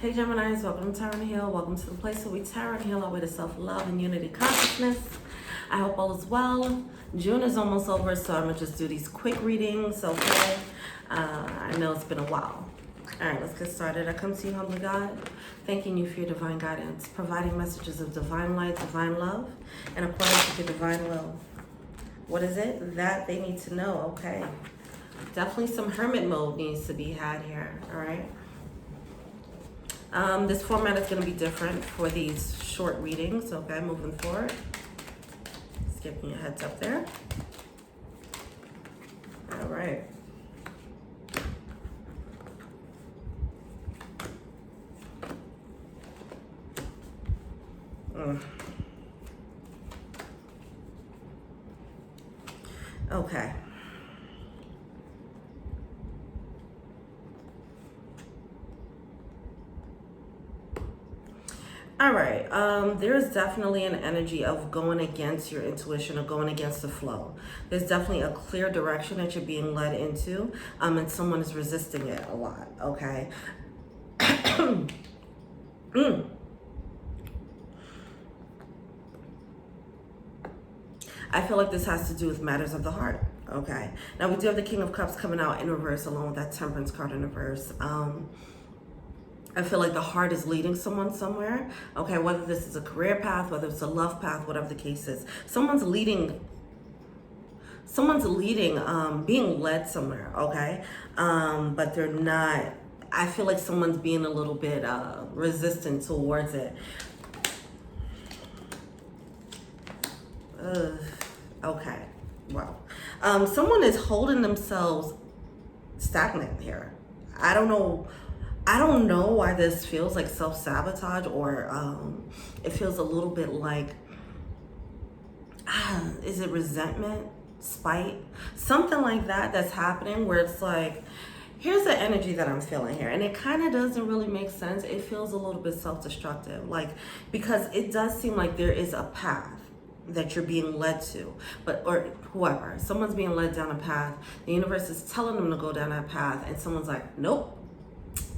Hey Geminis, welcome to Tarot and Heal. Welcome to the place where we tarot and heal our way to self-love and unity consciousness. I hope all is well. June is almost over, so I'm gonna just do these quick readings, okay? I know it's been a while. All right, let's get started. I come to you, humbly God, thanking you for your divine guidance, providing messages of divine light, divine love, and according to your divine will. What is it that they need to know? Okay. Definitely some hermit mode needs to be had here, all right? This format is going to be different for these short readings, okay, moving forward. Just give me a heads up there. All right. Okay. All right, there is definitely an energy of going against your intuition or going against the flow. There's definitely a clear direction that you're being led into, and someone is resisting it a lot, okay? I feel like this has to do with matters of the heart, okay? Now, we do have the King of Cups coming out in reverse along with that Temperance card in reverse. I feel like the heart is leading someone somewhere, okay? Whether this is a career path, whether it's a love path, whatever the case is. Someone's leading, being led somewhere, okay? But they're not, I feel like someone's being a little bit resistant towards it. Okay, wow. Someone is holding themselves stagnant here. I don't know why this feels like self-sabotage, or it feels a little bit like, is it resentment, spite, something like that that's happening, where it's like, here's the energy that I'm feeling here, and it kind of doesn't really make sense. It feels a little bit self-destructive, like, because it does seem like there is a path that you're being led to, or whoever, someone's being led down a path. The universe is telling them to go down that path, and someone's like, nope,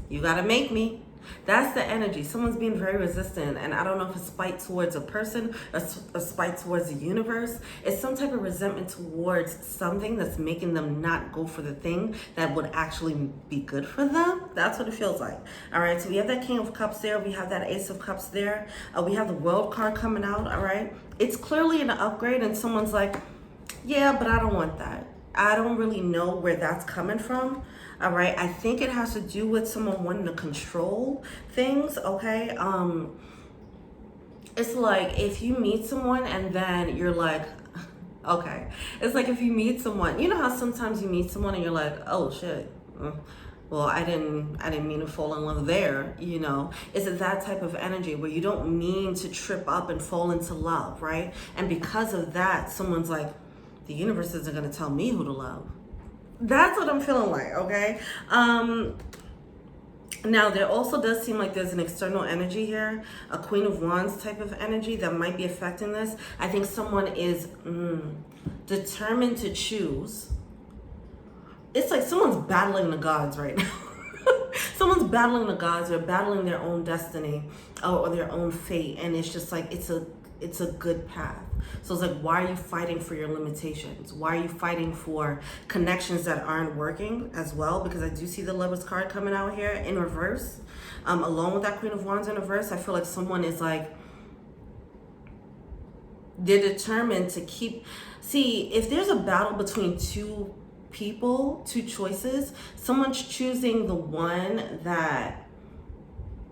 you gotta make me. That's the energy. Someone's being very resistant, and I don't know if it's spite towards a person or a spite towards the universe. It's some type of resentment towards something that's making them not go for the thing that would actually be good for them. That's what it feels like. All right, so we have that King of Cups there. We have that Ace of Cups there. We have the World card coming out, all right? It's clearly an upgrade, and someone's like, yeah, but I don't want that. I don't really know where that's coming from. All right, I think it has to do with someone wanting to control things, okay? It's like if you meet someone and then you're like, okay. It's like if you meet someone, you know how sometimes you meet someone and you're like, oh shit, well, I didn't mean to fall in love there, you know? Is it that type of energy where you don't mean to trip up and fall into love, right? And because of that, someone's like, the universe isn't gonna tell me who to love. That's what I'm feeling like, okay? Now, there also does seem like there's an external energy here, a Queen of Wands type of energy that might be affecting this. I think someone is determined to choose. It's like someone's battling the gods right now. Someone's battling the gods or battling their own destiny or their own fate, and it's just like it's a good path. So it's like, why are you fighting for your limitations? Why are you fighting for connections that aren't working as well? Because I do see the Lovers card coming out here in reverse. Along with that Queen of Wands in reverse, I feel like someone is like, they're determined to keep, see, if there's a battle between two people, two choices, someone's choosing the one that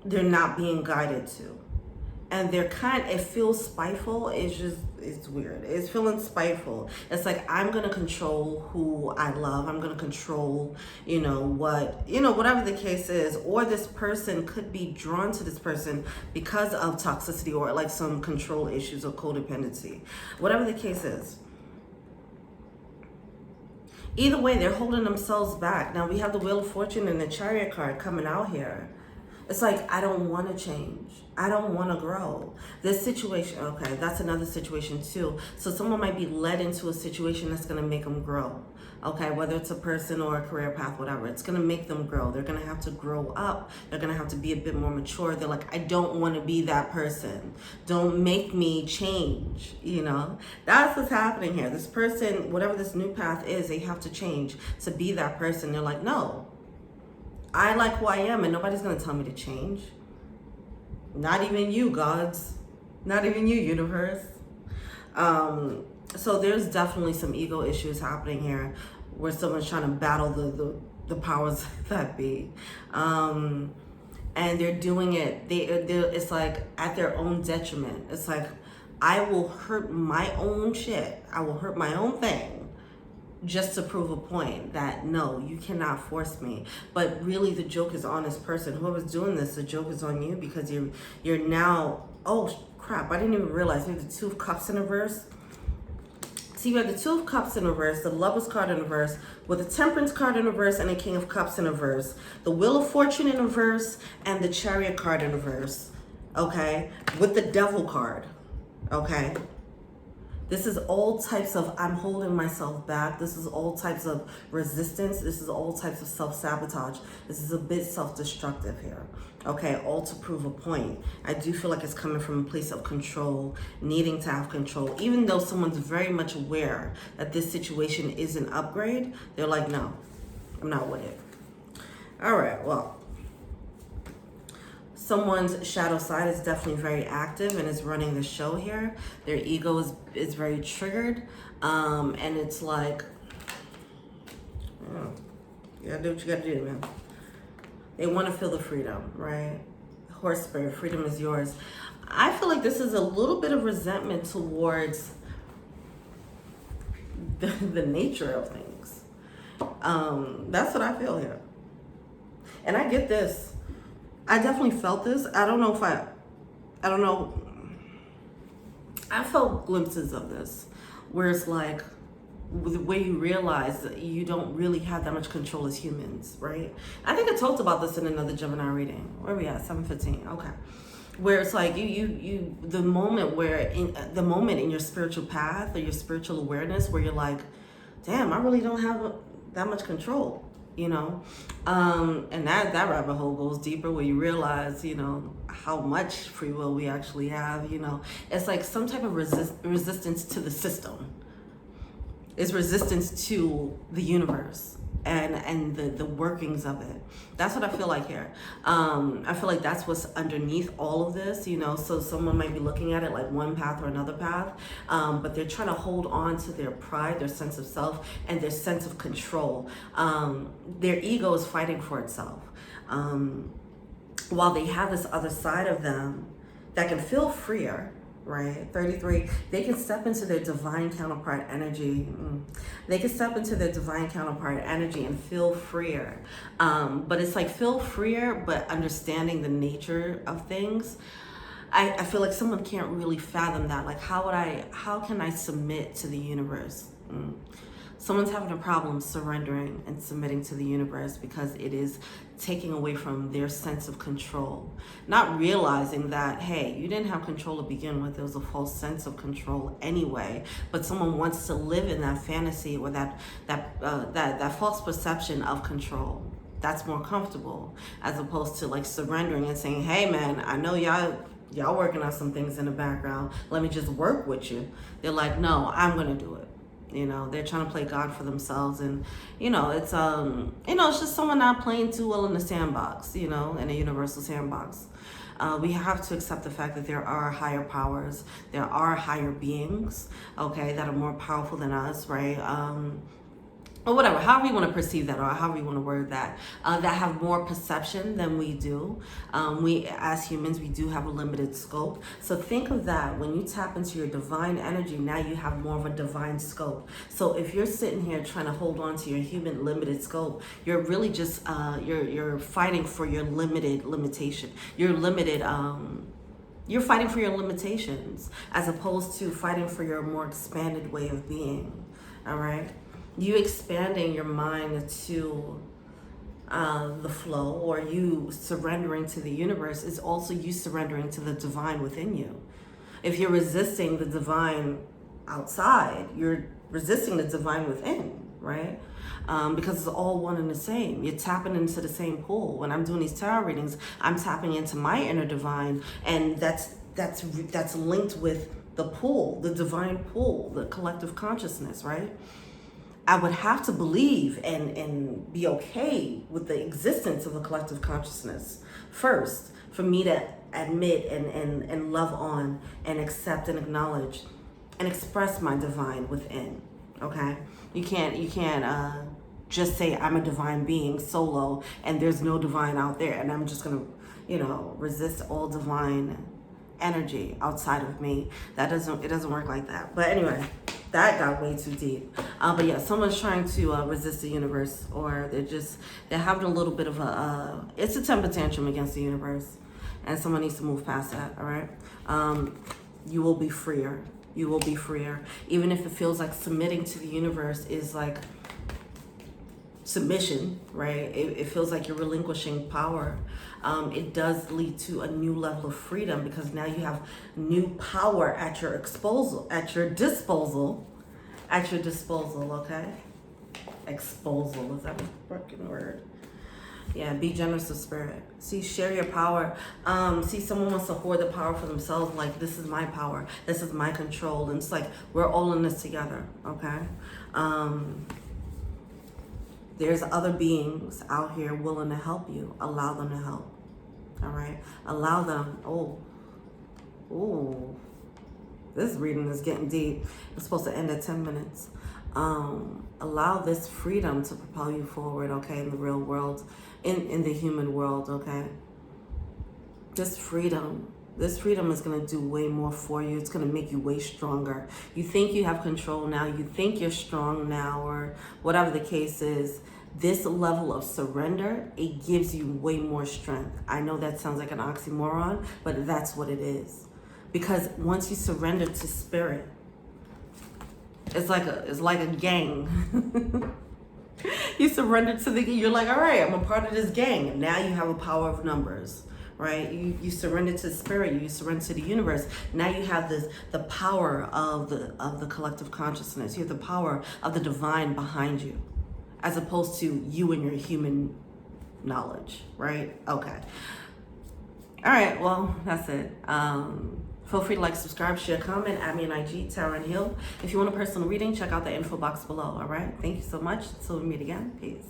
they're not being guided to. And they're it feels spiteful. It's weird. It's feeling spiteful. It's like, I'm going to control who I love. I'm going to control, whatever the case is. Or this person could be drawn to this person because of toxicity or like some control issues or codependency. Whatever the case is. Either way, they're holding themselves back. Now, we have the Wheel of Fortune and the Chariot card coming out here. It's like, I don't want to change. I don't want to grow. This situation, okay, that's another situation too. So someone might be led into a situation that's going to make them grow. Okay, whether it's a person or a career path, whatever, it's gonna make them grow. They're gonna have to grow up. They're gonna have to be a bit more mature. They're like, I don't want to be that person. Don't make me change. You know, that's what's happening here. This person, whatever this new path is, they have to change to be that person. They're like, no, I like who I am, and nobody's gonna tell me to change. Not even you, gods. Not even you, universe. So there's definitely some ego issues happening here where someone's trying to battle the powers that be. And they're doing it, it's like at their own detriment. It's like, I will hurt my own shit. I will hurt my own thing just to prove a point that no, you cannot force me. But really the joke is on this person. Whoever's doing this, the joke is on you, because you're now, oh crap, I didn't even realize we have the Two of Cups in reverse. See, we have the Two of Cups in reverse, the Lovers card in reverse, with the Temperance card in reverse, and the King of Cups in reverse, the Wheel of Fortune in reverse, and the Chariot card in reverse, okay? With the Devil card, okay? This is all types of, I'm holding myself back. This is all types of resistance. This is all types of self-sabotage. This is a bit self-destructive here. Okay, all to prove a point. I do feel like it's coming from a place of control, needing to have control. Even though someone's very much aware that this situation is an upgrade, they're like, no, I'm not with it. All right, well, someone's shadow side is definitely very active and is running the show here. Their ego is very triggered. And it's like, oh, you gotta do what you gotta do, man. They want to feel the freedom, right? Horse spirit, freedom is yours. I feel like this is a little bit of resentment towards the nature of things. That's what I feel here. And I get this. I definitely felt this. I don't know. I felt glimpses of this where it's like, the way you realize that you don't really have that much control as humans, right? I think I talked about this in another Gemini reading. Where are we at? 7:15. Okay. Where it's like the moment in your spiritual path or your spiritual awareness where you're like, damn, I really don't have that much control, you know? And that rabbit hole goes deeper where you realize, you know, how much free will we actually have, you know? It's like some type of resistance to the system. Is resistance to the universe and the workings of it. That's what I feel like here. I feel like that's what's underneath all of this, you know. So someone might be looking at it like one path or another path, but they're trying to hold on to their pride, their sense of self, and their sense of control. Their ego is fighting for itself. While they have this other side of them that can feel freer, right? 33, they can step into their divine counterpart energy. They can step into their divine counterpart energy and feel freer. But it's like feel freer, but understanding the nature of things. I feel like someone can't really fathom that. Like, how can I submit to the universe? Someone's having a problem surrendering and submitting to the universe because it is taking away from their sense of control. Not realizing that, hey, you didn't have control to begin with. It was a false sense of control anyway. But someone wants to live in that fantasy or that false perception of control. That's more comfortable as opposed to like surrendering and saying, hey man, I know y'all working on some things in the background. Let me just work with you. They're like, no, I'm gonna do it. You know, they're trying to play God for themselves, and you know, it's it's just someone not playing too well in the sandbox, you know, in a universal sandbox. We have to accept the fact that there are higher powers, there are higher beings, okay, that are more powerful than us, right? Or whatever, however you want to perceive that, or however you want to word that, that have more perception than we do. We, as humans, we do have a limited scope. So think of that. When you tap into your divine energy, now you have more of a divine scope. So if you're sitting here trying to hold on to your human limited scope, you're really just, you're fighting for your limitation. You're limited, you're fighting for your limitations as opposed to fighting for your more expanded way of being, all right? You expanding your mind to the flow, or you surrendering to the universe, is also you surrendering to the divine within you. If you're resisting the divine outside, you're resisting the divine within. right? Because it's all one and the same. You're tapping into the same pool. When I'm doing these tarot readings, I'm tapping into my inner divine, and that's linked with the pool, the divine pool, the collective consciousness, right? I would have to believe and be okay with the existence of a collective consciousness first for me to admit and love on and accept and acknowledge and express my divine within. Okay, you can't just say I'm a divine being solo and there's no divine out there, and I'm just gonna resist all divine energy outside of me. It doesn't work like that. But anyway, that got way too deep. But yeah, someone's trying to resist the universe, or they're having a little bit of it's a temper tantrum against the universe, and someone needs to move past that. All right, you will be freer. You will be freer, even if it feels like submitting to the universe is like submission, right? It feels like you're relinquishing power. It does lead to a new level of freedom, because now you have new power at your disposal, okay? Exposal, is that a fucking word? Yeah, be generous of spirit. See, share your power. See, someone wants to hoard the power for themselves. Like, this is my power. This is my control. And it's like, we're all in this together, okay? There's other beings out here willing to help you. Allow them to help, all right? Allow them. Oh, this reading is getting deep. It's supposed to end at 10 minutes. Allow this freedom to propel you forward, okay, in the real world, in the human world, okay? This freedom is going to do way more for you. It's going to make you way stronger. You think you have control now. You think you're strong now, or whatever the case is. This level of surrender, it gives you way more strength. I know that sounds like an oxymoron, but that's what it is. Because once you surrender to spirit, it's like a gang. You surrender to you're like, all right, I'm a part of this gang. And now you have a power of numbers, right? You surrender to spirit, you surrender to the universe. Now you have the power of the collective consciousness. You have the power of the divine behind you, as opposed to you and your human knowledge, right? Okay. All right, well, that's it. Feel free to like, subscribe, share, comment, add me on IG, Tarot and Heal. If you want a personal reading, check out the info box below, all right? Thank you so much. Until we meet again, peace.